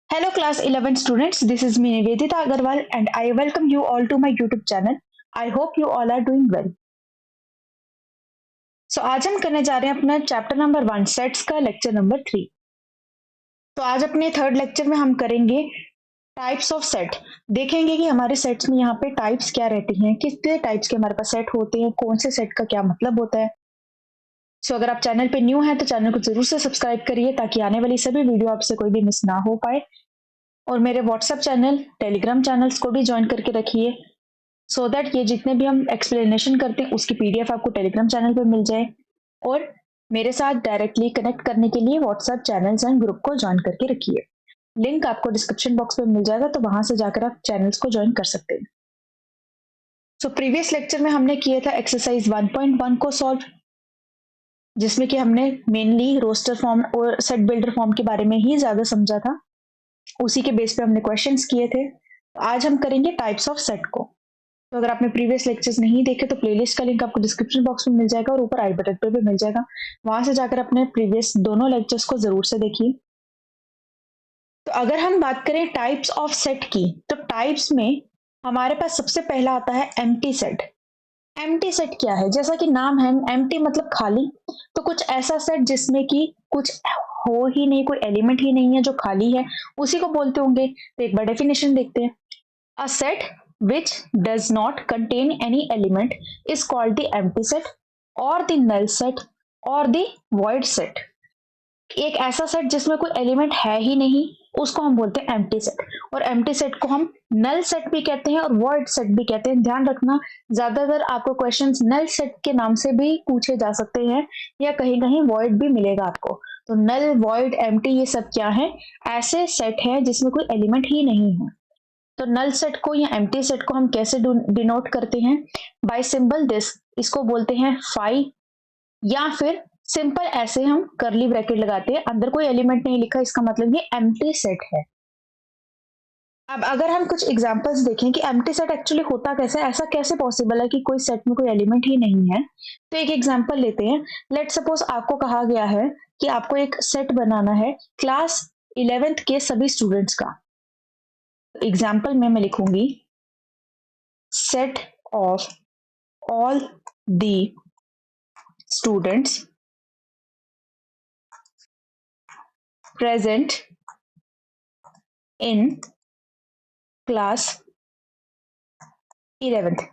Hello class 11 students, this is me Nivedita Agarwal and I welcome you all to my YouTube channel. I hope you all are doing well. So आज हम करने जा रहे हैं अपना chapter number 1 sets का lecture number 3। तो आज अपने थर्ड लेक्चर में हम करेंगे टाइप्स ऑफ सेट। देखेंगे कि हमारे सेट्स में यहाँ पे टाइप्स क्या रहती हैं, कितने टाइप्स के हमारे पास सेट होते हैं, कौन से सेट का क्या मतलब होता है। सो अगर आप चैनल पे न्यू हैं तो चैनल को जरूर से सब्सक्राइब करिए ताकि आने वाली सभी वीडियो आपसे कोई भी मिस ना हो पाए। और मेरे व्हाट्सएप चैनल, टेलीग्राम चैनल्स को भी ज्वाइन करके रखिए सो दैट ये जितने भी हम एक्सप्लेनेशन करते हैं उसकी पीडीएफ आपको टेलीग्राम चैनल पर मिल जाए। और मेरे साथ डायरेक्टली कनेक्ट करने के लिए व्हाट्सएप चैनल्स एंड ग्रुप को ज्वाइन करके रखिए। लिंक आपको डिस्क्रिप्शन बॉक्स में मिल जाएगा, तो वहां से जाकर आप चैनल्स को ज्वाइन कर सकते हैं। सो प्रीवियस लेक्चर में हमने किया था एक्सरसाइज 1.1 को सॉल्व, जिसमें कि हमने मेनली रोस्टर फॉर्म और सेट बिल्डर फॉर्म के बारे में ही ज्यादा समझा था। उसी के बेस पे हमने क्वेश्चंस किए थे। आज हम करेंगे टाइप्स ऑफ सेट को। तो अगर आपने प्रीवियस लेक्चर्स नहीं देखे तो प्लेलिस्ट का लिंक आपको डिस्क्रिप्शन बॉक्स में मिल जाएगा और ऊपर आई बटन पे भी मिल जाएगा, वहां से जाकर अपने प्रीवियस दोनों लेक्चर्स को जरूर से देखिए। तो अगर हम बात करें टाइप्स ऑफ सेट की, तो टाइप्स में हमारे पास सबसे पहला आता है एम्प्टी सेट। एम्प्टी सेट क्या है? जैसा कि नाम है, एम्प्टी मतलब खाली। तो कुछ ऐसा सेट जिसमें कि कुछ हो ही नहीं, कोई एलिमेंट ही नहीं है, जो खाली है, उसी को बोलते होंगे। तो एक बार डेफिनेशन देखते हैं। A set which does not contain any element is called the empty set or the null set or the void set। एक ऐसा सेट जिसमें कोई एलिमेंट है ही नहीं, उसको हम बोलते हैं एम्प्टी सेट। और एम्प्टी सेट को हम नल सेट भी कहते हैं और वॉइड सेट भी कहते हैं। ध्यान रखना, ज्यादातर आपको क्वेश्चंस नल सेट के नाम से भी पूछे जा सकते हैं या कहीं कहीं वॉइड भी मिलेगा आपको। तो नल, वॉइड, एम्प्टी ये सब क्या है? ऐसे सेट है जिसमें कोई एलिमेंट ही नहीं है। तो नल सेट को या एम्प्टी सेट को हम कैसे डिनोट करते हैं? Bye symbol this. इसको बोलते हैं फाई, या फिर सिंपल ऐसे हम करली ब्रैकेट लगाते हैं, अंदर कोई एलिमेंट नहीं लिखा, इसका मतलब ये एम्प्टी सेट है। अब अगर हम कुछ एग्जांपल्स देखें कि एम्प्टी सेट एक्चुअली होता कैसे, ऐसा कैसे पॉसिबल है कि कोई सेट में कोई एलिमेंट ही नहीं है। तो एक एग्जांपल लेते हैं। लेट सपोज आपको कहा गया है कि आपको एक सेट बनाना है क्लास 11th के सभी स्टूडेंट्स का। एग्जाम्पल में मैं लिखूंगी set of all the students present in class 11th।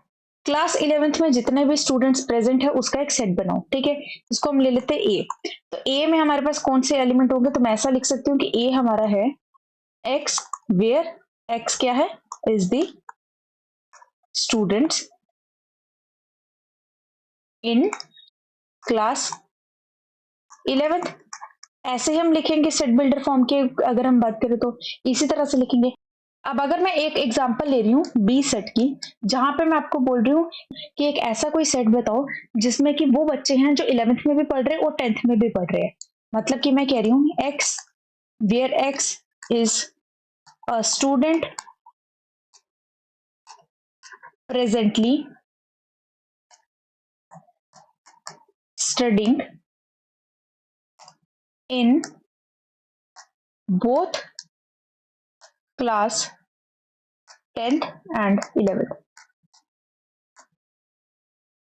Class 11th में जितने भी स्टूडेंट्स प्रेजेंट है उसका एक सेट बनाओ। ठीक है, इसको हम ले लेते हैं ए। तो ए में हमारे पास कौन से एलिमेंट होंगे? तो मैं ऐसा लिख सकती हूँ कि ए हमारा है एक्स, वेयर एक्स क्या है? Is the students in class 11th। ऐसे ही हम लिखेंगे सेट बिल्डर फॉर्म के। अगर हम बात करें तो इसी तरह से लिखेंगे। अब अगर मैं एक एग्जांपल ले रही हूँ बी सेट की, जहां पे मैं आपको बोल रही हूँ कि एक ऐसा कोई सेट बताओ जिसमें कि वो बच्चे हैं जो 11th में भी पढ़ रहे हैं और 10th में भी पढ़ रहे हैं। मतलब कि मैं कह रही हूँ X where X is a student presently studying in both class 10th and 11th।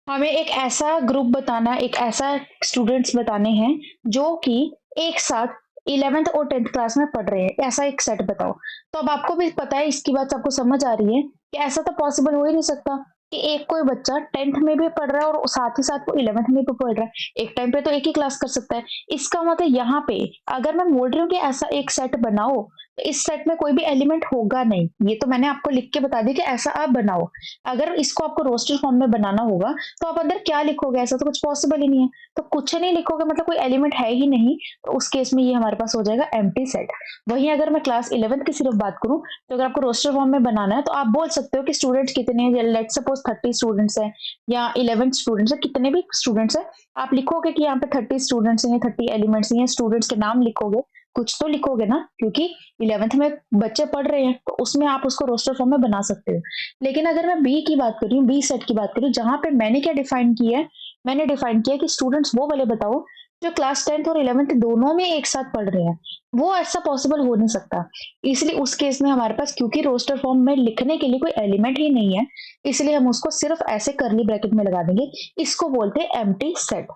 हमें एक ऐसा ग्रुप बताना, एक ऐसा स्टूडेंट्स बताने हैं जो कि एक साथ 11th और 10th क्लास में पढ़ रहे हैं। ऐसा एक सेट बताओ। तो अब आपको भी पता है, इसकी बात आपको समझ आ रही है कि ऐसा तो पॉसिबल हो ही नहीं सकता कि एक कोई बच्चा 10th में भी पढ़ रहा है और साथ ही साथ वो 11th में भी पढ़ रहा है। एक टाइम पे तो एक ही क्लास कर सकता है। इसका मतलब यहाँ पे अगर मैं बोल रही हूँ कि ऐसा एक सेट बनाओ, तो इस सेट में कोई भी एलिमेंट होगा नहीं। ये तो मैंने आपको लिख के बता दिया कि ऐसा आप बनाओ। अगर इसको आपको रोस्टर फॉर्म में बनाना होगा तो आप अंदर क्या लिखोगे? ऐसा तो कुछ पॉसिबल ही नहीं है। तो कुछ नहीं लिखोगे मतलब कोई एलिमेंट है ही नहीं, तो उस केस में ये हमारे पास हो जाएगा एम्प्टी सेट। वहीं अगर मैं क्लास 11th की सिर्फ बात करूं, तो अगर आपको रोस्टर फॉर्म में बनाना है तो आप बोल सकते हो कि स्टूडेंट्स कितने हैं। लेट सपोज 30 स्टूडेंट्स हैं या 11 स्टूडेंट्स है, कितने भी स्टूडेंट्स है, आप लिखोगे कि यहाँ पे 30 स्टूडेंट्स हैं, 30 एलिमेंट्स हैं। स्टूडेंट्स के नाम लिखोगे, कुछ तो लिखोगे ना, क्योंकि 11th में बच्चे पढ़ रहे हैं, तो उसमें आप उसको रोस्टर फॉर्म में बना सकते हो। लेकिन अगर मैं बी की बात कर रही हूँ, बी सेट की बात करूँ, जहां पे मैंने क्या डिफाइन किया है? मैंने डिफाइन किया कि स्टूडेंट्स वो वाले बताओ जो क्लास 10th और 11th दोनों में एक साथ पढ़ रहे हैं, वो ऐसा पॉसिबल हो नहीं सकता। इसलिए उस केस में हमारे पास, क्योंकि रोस्टर फॉर्म में लिखने के लिए कोई एलिमेंट ही नहीं है, इसलिए हम उसको सिर्फ ऐसे करली ब्रैकेट में लगा देंगे। इसको बोलते हैं एम्प्टी सेट।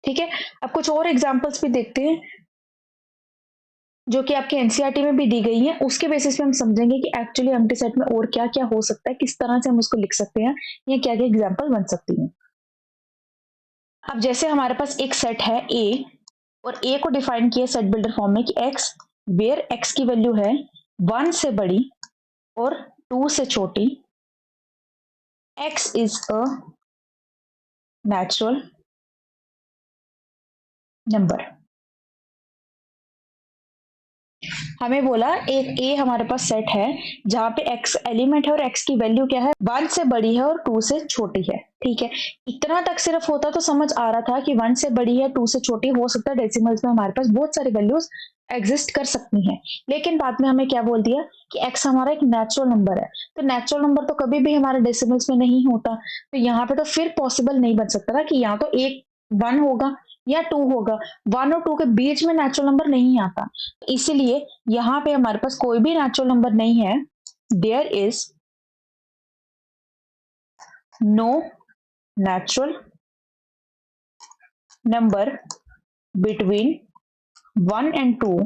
ठीक है, अब कुछ और एग्जांपल्स भी देखते हैं जो कि आपके एनसीईआरटी में भी दी गई है। उसके बेसिस पे हम समझेंगे कि एक्चुअली एम्प्टी सेट में और क्या क्या हो सकता है, किस तरह से हम उसको लिख सकते हैं, या क्या क्या एग्जाम्पल बन सकती है। अब जैसे हमारे पास एक सेट है ए, और ए को डिफाइन किया सेट बिल्डर फॉर्म में कि एक्स वेयर एक्स की वैल्यू है 1 से बड़ी और 2 से छोटी, x is a natural number. हमें बोला एक ए हमारे पास सेट है जहां पे एक्स एलिमेंट है और एक्स की वैल्यू क्या है, 1 से बड़ी है और 2 से छोटी है। ठीक है, इतना तक सिर्फ होता तो समझ आ रहा था कि 1 से बड़ी है 2 से छोटी, हो सकता है डेसिमल्स में हमारे पास बहुत सारी वैल्यूज एग्जिस्ट कर सकती हैं। लेकिन बाद में हमें क्या बोल दिया कि एक्स हमारा एक नेचुरल नंबर है, तो नेचुरल नंबर तो कभी भी हमारे डेसिमल्स में नहीं होता, तो यहाँ पे तो फिर पॉसिबल नहीं बन सकता ना कि यहाँ तो एक 1 होगा या 2 होगा, 1 और 2 के बीच में नेचुरल नंबर नहीं आता। इसीलिए यहाँ पे हमारे पास कोई भी नेचुरल नंबर नहीं है। There is no natural number between 1 and 2।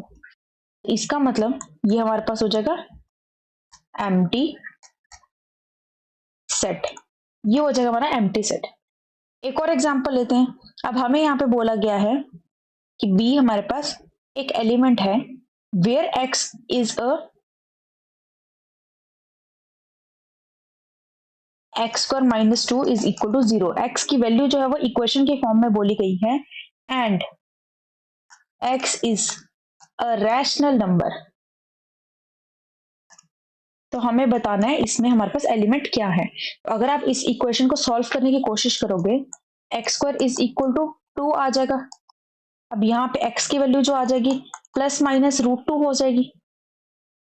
इसका मतलब ये हमारे पास हो जाएगा एम्प्टी सेट, ये हो जाएगा हमारा एम्प्टी सेट। एक और एग्जांपल लेते हैं। अब हमें यहाँ पे बोला गया है कि बी हमारे पास एक एलिमेंट है where X is a X square minus 2 is equal to 0। X की वैल्यू जो है वो इक्वेशन के फॉर्म में बोली गई है, and x is a rational number. तो हमें बताना है इसमें हमारे पास एलिमेंट क्या है। तो अगर आप इस इक्वेशन को सॉल्व करने की कोशिश करोगे, X square is equal to 2 आ जाएगा। अब यहाँ पे एक्स की वैल्यू जो आ जाएगी प्लस माइनस रूट 2 हो जाएगी,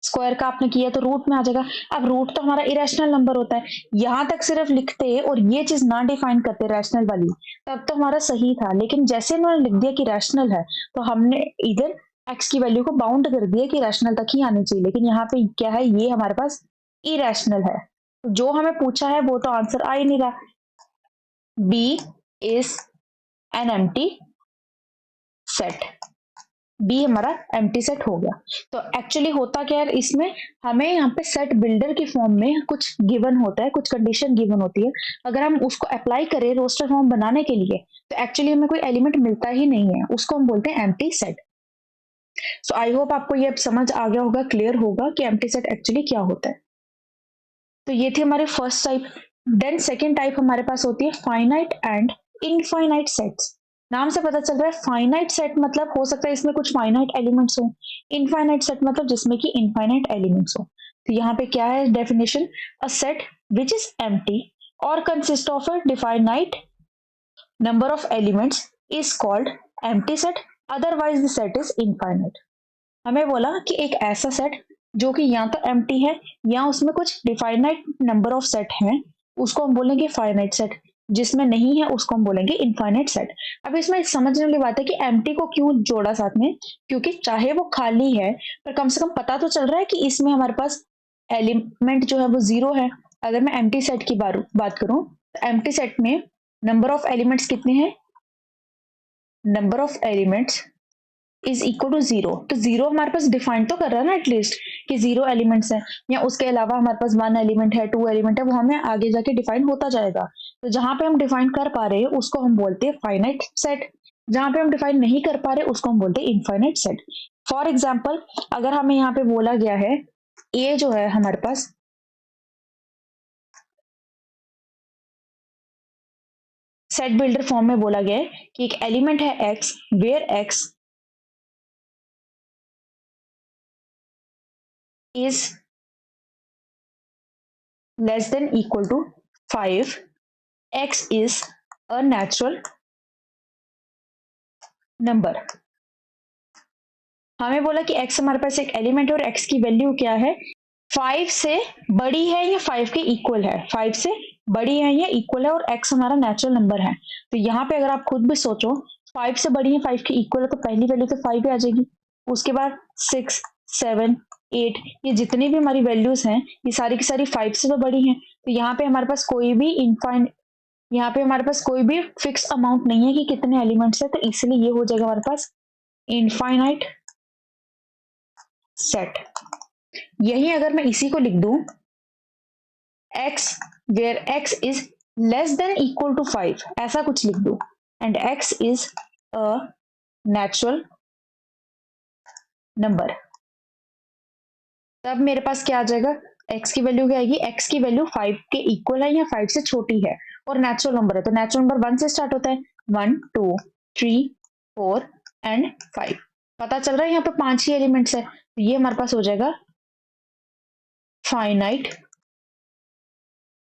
स्क्वायर का आपने किया तो रूट में आ जाएगा। अब रूट तो हमारा इरेशनल नंबर होता है, यहां तक सिर्फ लिखते और ये चीज ना डिफाइन करते रैशनल वाली, तब तो हमारा सही था। लेकिन जैसे उन्होंने लिख दिया कि रैशनल है, तो हमने इधर एक्स की वैल्यू को बाउंड कर दिया कि रैशनल तक ही आनी चाहिए। लेकिन यहाँ पे क्या है, ये हमारे पास इरेशनल है, तो जो हमें पूछा है वो तो आंसर आ ही नहीं रहा। B is an empty set, B हमारा एम्प्टी सेट हो गया। तो एक्चुअली होता क्या है इसमें, हमें यहाँ पे सेट बिल्डर की फॉर्म में कुछ गिवन होता है, कुछ कंडीशन गिवन होती है। अगर हम उसको अप्लाई करें रोस्टर फॉर्म बनाने के लिए, तो एक्चुअली हमें कोई एलिमेंट मिलता ही नहीं है, उसको हम बोलते हैं empty set. So I hope आपको ये समझ आ गया होगा, क्लियर होगा कि एम्प्टी सेट एक्चुअली क्या होता है। तो ये थी हमारी first type. Then second type हमारे पास होती है फाइनाइट एंड इनफाइनाइट सेट्स। नाम से पता चल रहा है फाइनाइट सेट मतलब हो सकता है इसमें कुछ फाइनाइट एलिमेंट्स हो, इनफाइनाइट सेट मतलब जिसमें कि इनफाइनाइट एलिमेंट्स हो। तो यहाँ पे क्या है definition, a set which is empty or consist of a definite number of elements is called empty set, otherwise the set is infinite. हमें बोला कि एक ऐसा सेट जो कि या तो एम्प्टी है या उसमें कुछ डिफाइनाइट नंबर ऑफ सेट हैं, उसको हम बोलेंगे फाइनाइट सेट, जिसमें नहीं है उसको हम बोलेंगे इनफाइनाइट सेट। अब इसमें समझने वाली बात है कि एम्प्टी को क्यों जोड़ा साथ में, क्योंकि चाहे वो खाली है पर कम से कम पता तो चल रहा है कि इसमें हमारे पास एलिमेंट जो है वो 0 है। अगर मैं एम्प्टी सेट की बात करूं, तो एम्प्टी सेट में नंबर ऑफ एलिमेंट्स कितने हैं, number of elements is equal to 0। तो 0 हमारे पास डिफाइन तो कर रहा है ना एटलीस्ट कि 0 एलिमेंट्स हैं, या उसके अलावा हमारे पास 1 एलिमेंट है, 2 एलिमेंट है, वो हमें आगे जाके डिफाइन होता जाएगा। तो जहां पे हम डिफाइन कर पा रहे हैं उसको हम बोलते हैं फाइनाइट सेट, जहां पे हम डिफाइन नहीं कर पा रहे उसको हम बोलते हैं इनफाइनाइट सेट। फॉर एग्जाम्पल, अगर हमें यहाँ पे बोला गया है ए जो है हमारे पास सेट बिल्डर फॉर्म में बोला गया है कि एक एलिमेंट है X where X is less than equal to 5, x is a natural number। हमें बोला कि x हमारे पास एक एलिमेंट है और x की वैल्यू क्या है, 5 से बड़ी है या 5 के इक्वल है, 5 से बड़ी है या इक्वल है, और x हमारा नेचुरल नंबर है। तो यहाँ पे अगर आप खुद भी सोचो 5 से बड़ी है, 5 के इक्वल है, तो पहली वैल्यू तो 5 ही आ जाएगी। उसके बाद 6, 7, 8, ये जितनी भी हमारी वैल्यूज हैं ये सारी की सारी 5 से तो बड़ी हैं। तो यहाँ पे हमारे पास कोई भी यहाँ पे हमारे पास कोई भी फिक्स अमाउंट नहीं है कि कितने एलिमेंट्स है, तो इसलिए ये हो जाएगा हमारे पास इनफाइनाइट सेट। यही अगर मैं इसी को लिख दूं x where x is less than equal to 5, ऐसा कुछ लिख दूं, and x is a natural number, तब मेरे पास क्या आ जाएगा, x की वैल्यू क्या आएगी, x की वैल्यू 5 के इक्वल है या 5 से छोटी है और नेचुरल नंबर है, तो नेचुरल नंबर 1 से स्टार्ट होता है, 1, 2, 3, 4 एंड 5। पता चल रहा है यहाँ पे 5 ही एलिमेंट्स है, तो ये हमारे पास हो जाएगा फाइनाइट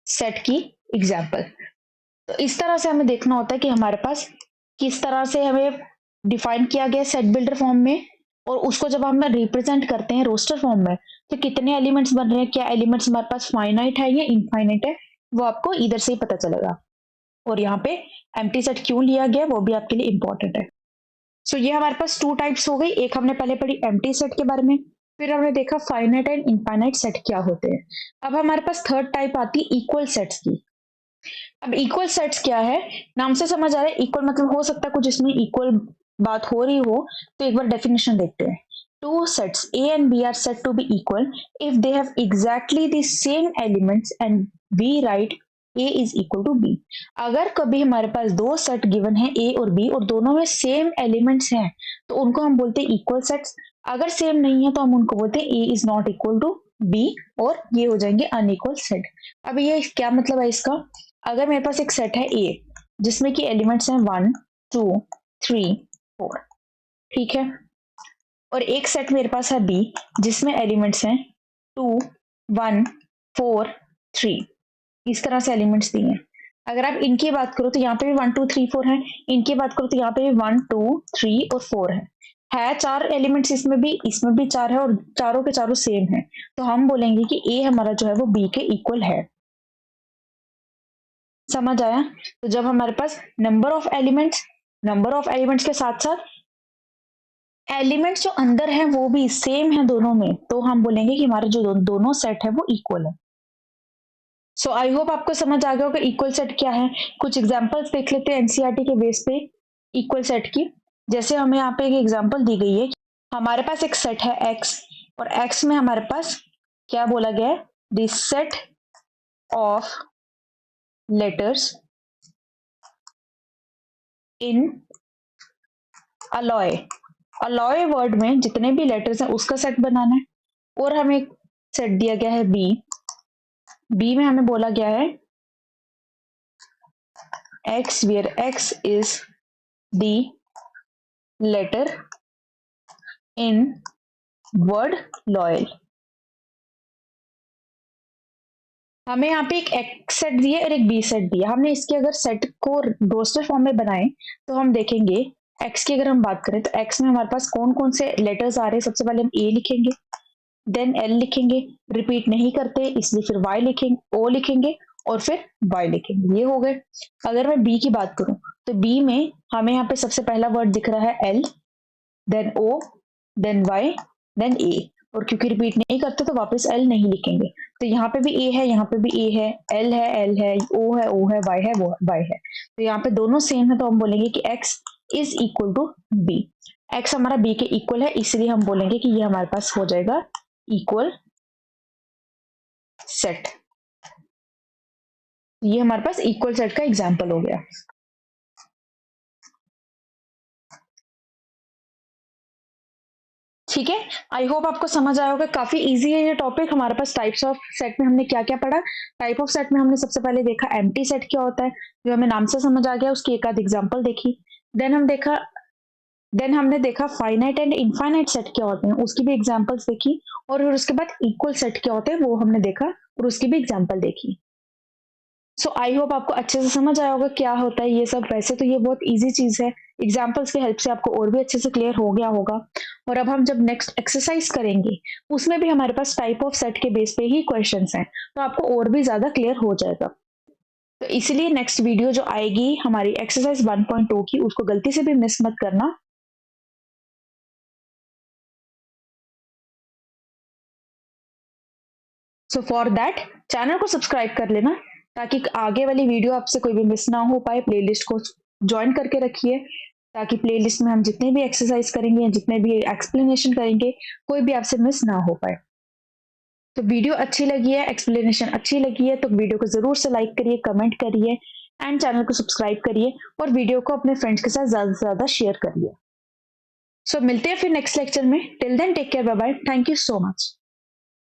सेट की एग्जाम्पल। तो इस तरह से हमें देखना होता है कि हमारे पास किस तरह से हमें डिफाइन किया गया सेट बिल्डर फॉर्म में, और उसको जब हम रिप्रेजेंट करते हैं रोस्टर फॉर्म में तो कितने एलिमेंट्स बन रहे हैं, क्या एलिमेंट्स हमारे पास फाइनाइट है या इनफाइनाइट है, वो आपको इधर से ही पता चलेगा। और यहाँ पे एम्प्टी सेट क्यों लिया गया वो भी आपके लिए इंपॉर्टेंट है। सो ये हमारे पास 2 टाइप्स हो गई, एक हमने पहले पढ़ी एम्प्टी सेट के बारे में, फिर हमने देखा फाइनाइट एंड इनफाइनाइट सेट क्या होते हैं। अब हमारे पास थर्ड टाइप आती है इक्वल सेट्स की। अब इक्वल सेट्स क्या है, नाम से समझ आ रहा है, इक्वल मतलब हो सकता है कुछ इसमें इक्वल बात हो रही हो, तो एक बार डेफिनेशन देखते हैं। Two sets A and B are said to be equal if they have exactly the same elements and we write A is equal to B। अगर कभी हमारे पास 2 सेट गिवन है A और B और दोनों में सेम एलिमेंट्स हैं तो उनको हम बोलते हैं इक्वल सेट्स। अगर सेम नहीं है तो हम उनको बोलते हैं A is not equal to B और ये हो जाएंगे अनइक्वल सेट। अब ये क्या मतलब है इसका, अगर मेरे पास एक सेट है A जिसमें कि एलिमेंट्स हैं 1, 2, 3, 4, ठीक है, और एक सेट मेरे पास है बी जिसमें एलिमेंट्स हैं 2, 1, 4, 3, इस तरह से एलिमेंट्स दिए हैं। अगर आप इनकी बात करो तो यहाँ पे भी 1, 2, 3, 4 है, इनकी बात करो तो यहाँ पे भी 1, 2, 3 और 4 है 4 एलिमेंट्स, इसमें भी 4 है और चारों के चारों सेम है, तो हम बोलेंगे कि ए हमारा जो है वो बी के इक्वल है। समझ आया? तो जब हमारे पास नंबर ऑफ एलिमेंट्स के साथ साथ एलिमेंट्स जो अंदर हैं वो भी सेम है दोनों में, तो हम बोलेंगे कि हमारे जो दोनों सेट है वो इक्वल है। सो आई होप आपको समझ आ गया होगा इक्वल सेट क्या है। कुछ एग्जांपल्स देख लेते हैं एनसीईआरटी के बेस पे इक्वल सेट की। जैसे हमें यहाँ पे एक एग्जांपल दी गई है, हमारे पास एक सेट है एक्स और एक्स में हमारे पास क्या बोला गया है, the set of letters in alloy word में जितने भी लेटर्स हैं उसका सेट बनाना है। और हमें एक सेट दिया गया है बी में हमें बोला गया है x where x is the letter in word loyal। हमें यहाँ पे एक x सेट दिया और एक b सेट दिया। हमने इसके अगर सेट को रोस्टर फॉर्म में बनाए तो हम देखेंगे x की अगर हम बात करें तो x में हमारे पास कौन कौन से लेटर्स आ रहे हैं। सबसे पहले हम a लिखेंगे, देन l लिखेंगे, रिपीट नहीं करते इसलिए फिर y लिखेंगे, o लिखेंगे और फिर y लिखेंगे, ये हो गए। अगर मैं b की बात करूं तो b में हमें यहाँ पे सबसे पहला वर्ड दिख रहा है l, then o, then y, then a, और क्योंकि रिपीट नहीं करते तो वापस l नहीं लिखेंगे। तो यहाँ पे भी a है, यहाँ पे भी a है, l है, o है, y है, वो y है, तो यहाँ पे दोनों सेम है, तो हम बोलेंगे कि x is equal to b। x हमारा b के इक्वल है इसलिए हम बोलेंगे कि ये हमारे पास हो जाएगा इक्वल सेट। ये हमारे पास इक्वल सेट का एग्जांपल हो गया। ठीक है, आई होप आपको समझ आया होगा। काफी इजी है ये टॉपिक। हमारे पास टाइप्स ऑफ सेट में हमने क्या क्या पढ़ा। टाइप ऑफ सेट में हमने सबसे पहले देखा एम्प्टी सेट क्या होता है, जो हमें नाम से समझ आ गया, उसकी एक आध एग्जांपल देखी। देन हमने देखा फाइनाइट एंड इनफाइनाइट सेट क्या होते हैं, उसकी भी एग्जांपल्स देखी। और फिर उसके बाद इक्वल सेट क्या होते हैं वो हमने देखा और उसकी भी एग्जांपल देखी। सो आई होप आपको अच्छे से समझ आया होगा क्या होता है ये सब। वैसे तो ये बहुत इजी चीज है, एग्जांपल्स की हेल्प से आपको और भी अच्छे से क्लियर हो गया होगा। और अब हम जब नेक्स्ट एक्सरसाइज करेंगे उसमें भी हमारे पास टाइप ऑफ सेट के बेस पे ही क्वेश्चंस हैं, तो आपको और भी ज्यादा क्लियर हो जाएगा। तो इसीलिए नेक्स्ट वीडियो जो आएगी हमारी एक्सरसाइज 1.2 की, उसको गलती से भी मिस मत करना। सो फॉर दैट चैनल को सब्सक्राइब कर लेना, ताकि आगे वाली वीडियो आपसे कोई भी मिस ना हो पाए। प्लेलिस्ट को ज्वाइन करके रखिए, ताकि प्लेलिस्ट में हम जितने भी एक्सरसाइज करेंगे, जितने भी एक्सप्लेनेशन करेंगे, कोई भी आपसे मिस ना हो पाए। तो वीडियो अच्छी लगी है, एक्सप्लेनेशन अच्छी लगी है, तो वीडियो को जरूर से लाइक करिए, कमेंट करिए एंड चैनल को सब्सक्राइब करिए, और वीडियो को अपने फ्रेंड्स के साथ ज्यादा से ज्यादा शेयर करिए। सो मिलते हैं फिर नेक्स्ट लेक्चर में। Till then take care, bye bye, thank you so much.